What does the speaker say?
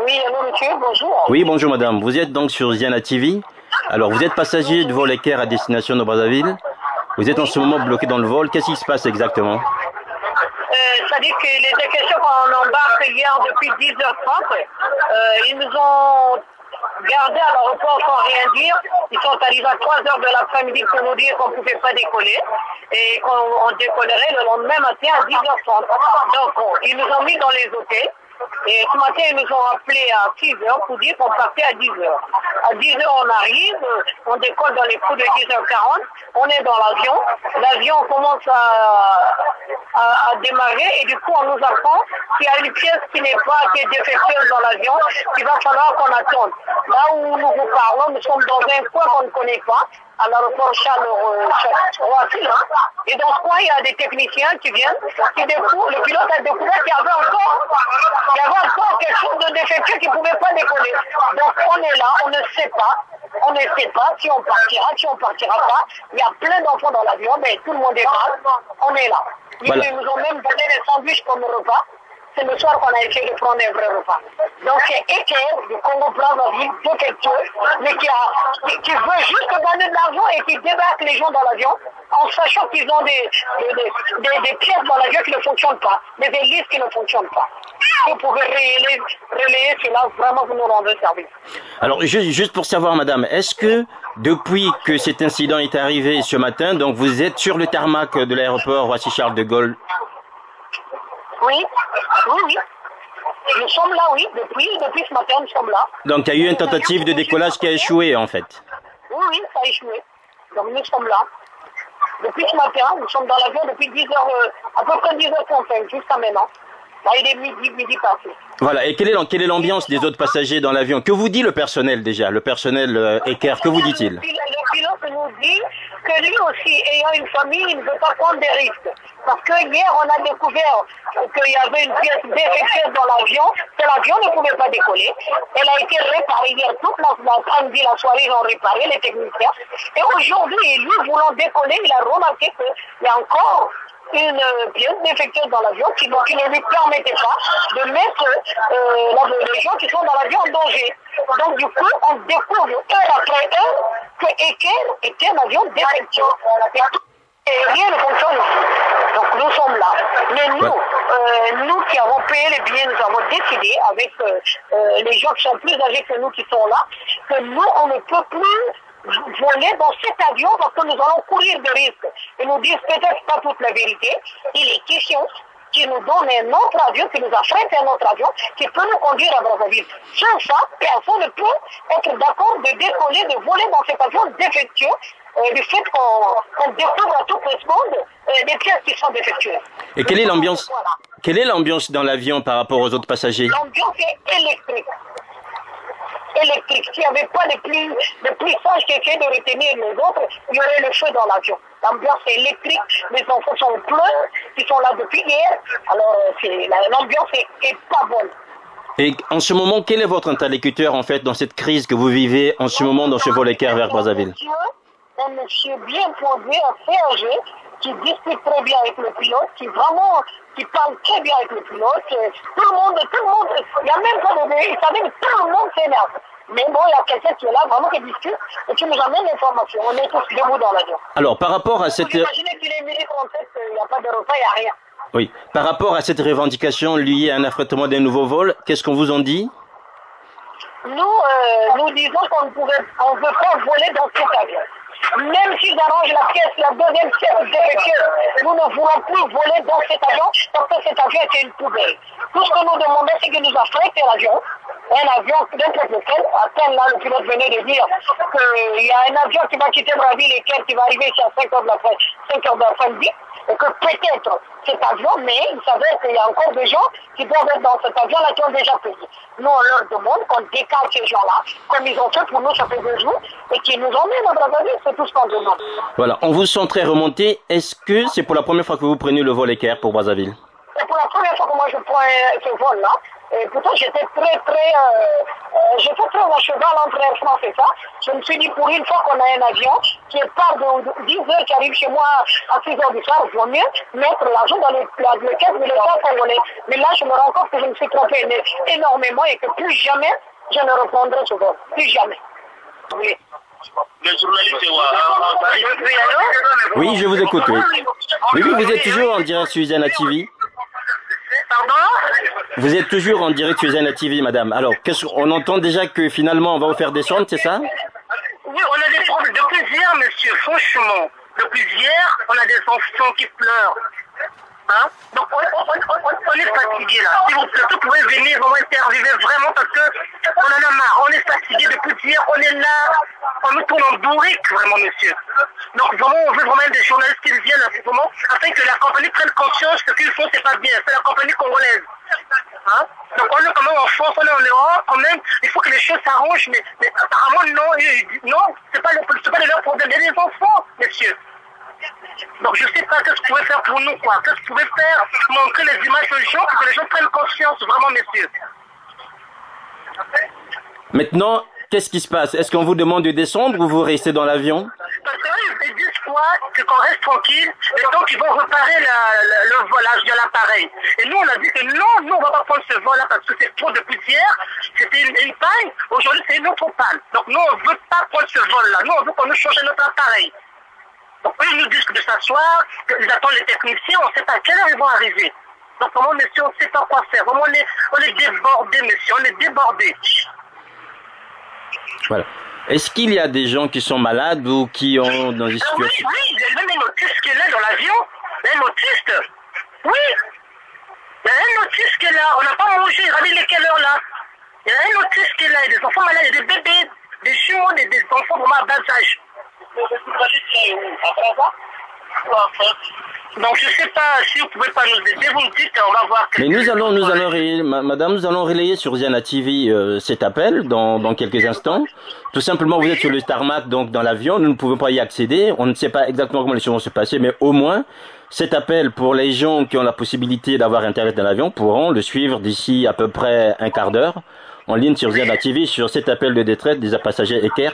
Oui, allô monsieur, bonjour. Oui, bonjour madame. Vous êtes donc sur Ziana TV. Alors, vous êtes passager de vol Air à destination de Brazzaville. Vous êtes en ce moment bloqué dans le vol. Qu'est-ce qui se passe exactement? C'est-à-dire que les questions qu'on embarque hier depuis 10h30, ils nous ont gardés à l'aéroport sans rien dire. Ils sont arrivés à 3h de l'après-midi pour nous dire qu'on ne pouvait pas décoller et qu'on décollerait le lendemain matin à 10h30. Donc, ils nous ont mis dans les hôtels. Et ce matin, ils nous ont appelés à 6h pour dire qu'on partait à 10h. À 10h, on arrive, on décolle dans les coups de 10h40, on est dans l'avion. L'avion commence à démarrer et du coup, on nous apprend qu'il y a une pièce qui est défectueuse dans l'avion, qu'il va falloir qu'on attende. Là où nous vous parlons, nous sommes dans un coin qu'on ne connaît pas, à l'aéroport Charles-Roissy. Et dans ce coin, il y a des techniciens qui viennent, qui découvrent, le pilote a découvert qu'il y avait encore quelque chose de défectueux qui ne pouvait pas décoller. Donc on est là, on ne sait pas si on partira pas. Il y a plein d'enfants dans l'avion, mais tout le monde est mal, on est là. Voilà. Ils nous ont même donné des sandwichs comme repas. C'est le soir qu'on a essayé de prendre un vrai repas. Donc c'est Air du Congo-Brazzaville, défectueux, mais qui veut juste gagner de l'argent et qui débarque les gens dans l'avion en sachant qu'ils ont des pièces dans l'avion qui ne fonctionnent pas, des hélices qui ne fonctionnent pas. Vous pouvez relayer cela, vraiment vous nous rendez service. Alors juste pour savoir madame, est-ce que depuis que cet incident est arrivé ce matin, donc vous êtes sur le tarmac de l'aéroport Roissy-Charles de Gaulle? Oui. Nous sommes là, oui. Depuis ce matin, nous sommes là. Donc, il y a eu une tentative de décollage qui a échoué, en fait. Oui, ça a échoué. Donc, nous sommes là. Depuis ce matin, nous sommes dans l'avion depuis 10h, à peu près 10h35, jusqu'à maintenant. Là, il est midi passé. Voilà. Et quelle est l'ambiance des autres passagers dans l'avion? Que vous dit le personnel, déjà? Le personnel Air, que vous dit-il? Le pilote nous dit que lui aussi, ayant une famille, il ne veut pas prendre des risques. Parce que hier, on a découvert qu'il y avait une pièce défectueuse dans l'avion, que l'avion ne pouvait pas décoller. Elle a été réparée hier, toute l'après-midi, la soirée, ils ont réparé, les techniciens. Et aujourd'hui, lui voulant décoller, il a remarqué qu'il y a encore une pièce défectueuse dans l'avion qui ne lui permettait pas de mettre les gens qui sont dans l'avion en danger. Donc du coup, on découvre heure après heure que Air était un avion défectueux. Et rien ne fonctionne. Donc nous sommes là. Mais nous qui avons payé les billets, nous avons décidé avec les gens qui sont plus âgés que nous qui sont là, que nous, on ne peut plus voler dans cet avion parce que nous allons courir de risques. Et nous disent peut-être pas toute la vérité. Il est question qui nous donne un autre avion, qui nous affrète un autre avion, qui peut nous conduire à Brazzaville. Sans ça, personne ne peut être d'accord de décoller, de voler dans cet avion défectueux, du fait qu'on découvre à toutes les secondes des pièces qui sont défectueuses. Et quelle est l'ambiance Quelle est l'ambiance dans l'avion par rapport aux autres passagers? L'ambiance est électrique. S'il n'y avait pas les plus sages qui essayaient de retenir les autres, il y aurait le feu dans l'avion. L'ambiance est électrique, les enfants sont pleins, ils sont là depuis hier, alors l'ambiance est pas bonne. Et en ce moment, quel est votre interlocuteur en fait dans cette crise que vous vivez en ce moment dans ce vol Air vers Brazzaville? Un monsieur bien posé, assez âgé, qui discute très bien avec le pilote, qui parle très bien avec le pilote. Tout le monde, il n'y a même pas de il savait que tout le monde s'énerve. Mais bon, il y a quelqu'un qui est là, vraiment qui discute, et qui nous amène l'information. On est tous debout dans l'avion. Alors, par rapport à cette... Imaginez qu'il est midi 37, il n'y a pas de repas, il n'y a rien. Oui. Par rapport à cette revendication liée à un affrètement d'un nouveau vol, qu'est-ce qu'on vous en dit? Nous disons qu'on ne veut pas voler dans cet avion. Même s'ils arrangent la deuxième pièce défectueuse, nous ne voulons plus voler dans cet avion parce que cet avion était une poubelle. Tout ce que nous demandons, c'est qu'ils nous affrètent l'avion. Un avion n'importe lequel, à peine là le pilote venait de dire qu'il y a un avion qui va quitter Brazzaville et qui va arriver ici à 5h de l'après-midi, et que peut-être cet avion, mais il s'avère qu'il y a encore des gens qui doivent être dans cet avion-là qui ont déjà payé. Nous, on leur demande qu'on décale ces gens-là, comme ils ont fait pour nous, ça fait 2 jours, et qu'ils nous emmènent à Brazzaville, c'est tout ce qu'on demande. Voilà, on vous sent très remonté. Est-ce que c'est pour la première fois que vous prenez le vol Air pour Brazzaville? C'est pour la première fois que moi je prends ce vol-là. Et pourtant, j'étais j'étais très à cheval entre Air France et ça. Je me suis dit, pour une fois qu'on a un avion qui part de 10 heures, qui arrive chez moi à 6 heures du soir, il vaut mieux mettre l'argent dans le caisse de l'État congolais. Mais là, je me rends compte que je me suis trompé énormément et que plus jamais je ne reprendrai ce vol. Plus jamais. Oui. Le journaliste, Oui, je vous écoute, oui. Oui, vous êtes toujours en direct sur Zana TV. Pardon? Vous êtes toujours en direct sur Zana TV, madame. Alors, on entend déjà que finalement on va vous faire descendre, c'est ça? Oui, on a des problèmes depuis hier, monsieur, franchement. Depuis hier, on a des enfants qui pleurent. Hein? Donc on est fatigué là. S'il vous plaît, vous pouvez venir vraiment interviewer vraiment parce que on en a marre. On est fatigué depuis hier, on est là, on nous tourne en bourrique vraiment, monsieur. Donc vraiment, on veut vraiment des journalistes qui viennent à ce moment afin que la compagnie prenne conscience que ce qu'ils font, c'est pas bien. C'est la compagnie congolaise. Hein? Donc on est quand même en France, on est en Europe, quand même, il faut que les choses s'arrangent, mais apparemment non, c'est pas de leur problème, il y a des enfants, monsieur. Donc je sais pas ce que vous pouvez faire pour nous, quoi. Qu'est-ce que vous pouvez faire, montrer les images aux gens pour que les gens prennent conscience, vraiment, messieurs. Maintenant, qu'est-ce qui se passe? Est-ce qu'on vous demande de descendre ou vous restez dans l'avion? Parce qu'ils disent quoi? Qu'on reste tranquille, et donc ils vont réparer le volage de l'appareil. Et nous, on a dit que non, nous, on va pas prendre ce vol-là parce que c'est trop de poussière, c'était une panne, aujourd'hui c'est une autre panne. Donc nous, on veut pas prendre ce vol-là, nous, on veut qu'on nous change notre appareil. Donc eux, ils nous disent de s'asseoir, qu'ils attendent les techniciens, on ne sait pas à quelle heure ils vont arriver. Donc vraiment, monsieur, on ne sait pas quoi faire. Vraiment, on est débordés, monsieur, on est débordés. Voilà. Est-ce qu'il y a des gens qui sont malades ou qui ont dans des situations... Oui, il y a même un autiste qui est là dans l'avion. Il y a un autiste. Oui. Il y a un autiste qui est là. On n'a pas mangé. Regardez les quelle heure là. Il y a un autiste qui est là. Il y a des enfants malades, il y a des bébés, des jumeaux, des enfants vraiment à bas âge. Donc je sais pas si vous pouvez pas nous aider, vous me dites, on va voir. Mais madame, nous allons relayer sur Zana TV cet appel dans quelques instants. Tout simplement, vous êtes sur le tarmac, donc dans l'avion, nous ne pouvons pas y accéder. On ne sait pas exactement comment les choses vont se passer, mais au moins, cet appel pour les gens qui ont la possibilité d'avoir Internet dans l'avion pourront le suivre d'ici à peu près un quart d'heure en ligne sur Zana TV sur cet appel de détresse des passagers équerres.